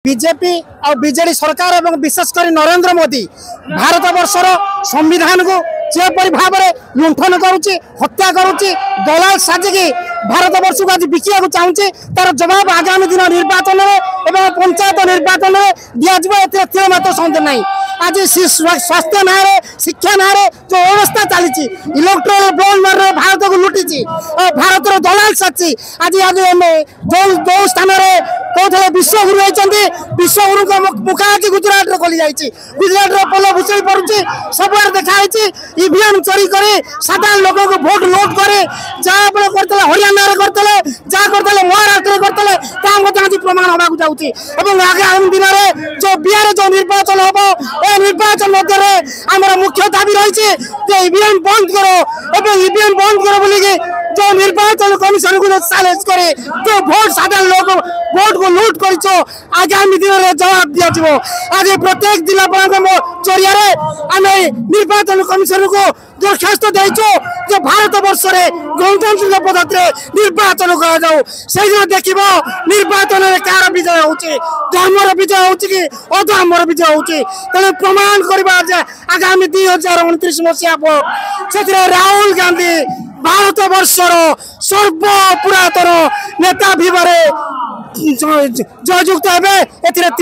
BJP और BJD सरकार एवं विशेषकर नरेंद्र मोदी भारत वर्षर संविधान को जेपरी भाव में लुंठन करुच्ची हत्या करुच्ची दलाल साजिकी भारत वर्ष को आज बिकिया चाहूँगी तार जवाब आगामी दिन निर्वाचन में पंचायत निर्वाचन में दिज्व मात्र सन्देह ना आज स्वास्थ्य ना शिक्षा ना जो अवस्था चली इलेक्ट्रोल बॉन्ड मार भारत को लुटी भारत दलाल साची आज आज जो स्थान कहते विश्वगुरु होती विश्वगुरु मुखामुखी गुजरात खोली जाइए गुजरात पोल भूषण पड़ुची सब देखाई ईवीएम चोरी करे साधारण लोगों को भोट लूट करे जहाँ करते हरियाणा करते जहाँ करते महाराष्ट्र करते आज प्रमाण होगा जाऊँगी आगामी दिन में जो बिहार जो निर्वाचन हम ए निर्वाचन मध्य आम मुख्य दाबी रही ईवीएम बंद करो ईवीएम बंद करो बोलिए जो निर्वाचन कमिशन को चैलेंज करे जो भोट साधारण लोग भोट को लूट कर आगामी दिन में जवाब दिया आज प्रत्येक जिलापाल जरिया आम निर्वाचन कमिशन को दरखास्त देचु जो भारत वर्ष में गणतांत्रिक पद्धति निर्वाचन कर देख निर्वाचन में कार विजय होची धर्मर विजय होची कि अधर्मर विजय होची तेणु प्रमाण करवा आगामी 2029 मसीहा से राहुल गांधी भारत वर्षर सर्व पुरातन नेता भाव जययुक्त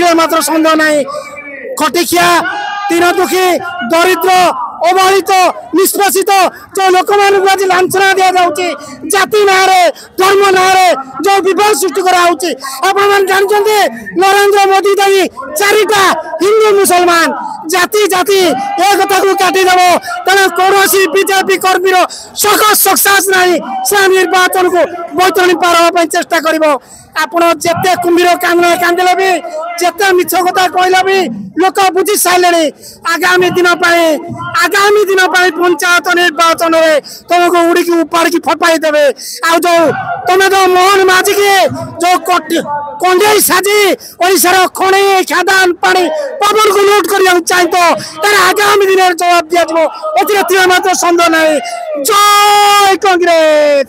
हे मात्र सन्देह ना खटिखिया तीन दुखी दरिद्र अवहेलित निष्पेषित जो लोक आज लांछना दि जाऊँगी जाति ना धर्म ना जो विवाद सृष्टि कराऊँगी आपने जानते नरेंद्र मोदी दाई चारिटा हिंदू मुसलमान जाति जाति एक को काटिदेव तेना कौन बीजेपी कर्मी सकस सक्सेस ना से निर्वाचन को बैतरणी पार होगा चेष्टा कर जिते कुंभीर कांदे भी जिते मिछ कथा कहले भी लोक बुझी सारे आगामी दिन पंचायत निर्वाचन में तुमको उड़ी उपाड़ी फपाई देवे आ जो तुम जो मोहन माझी जो कंडे साजी ओडार खणी खादान पानी पवन को लुट कर चाहिए आगामी दिन जवाब दिया मात्र सन्देह ना जय कांग्रेस।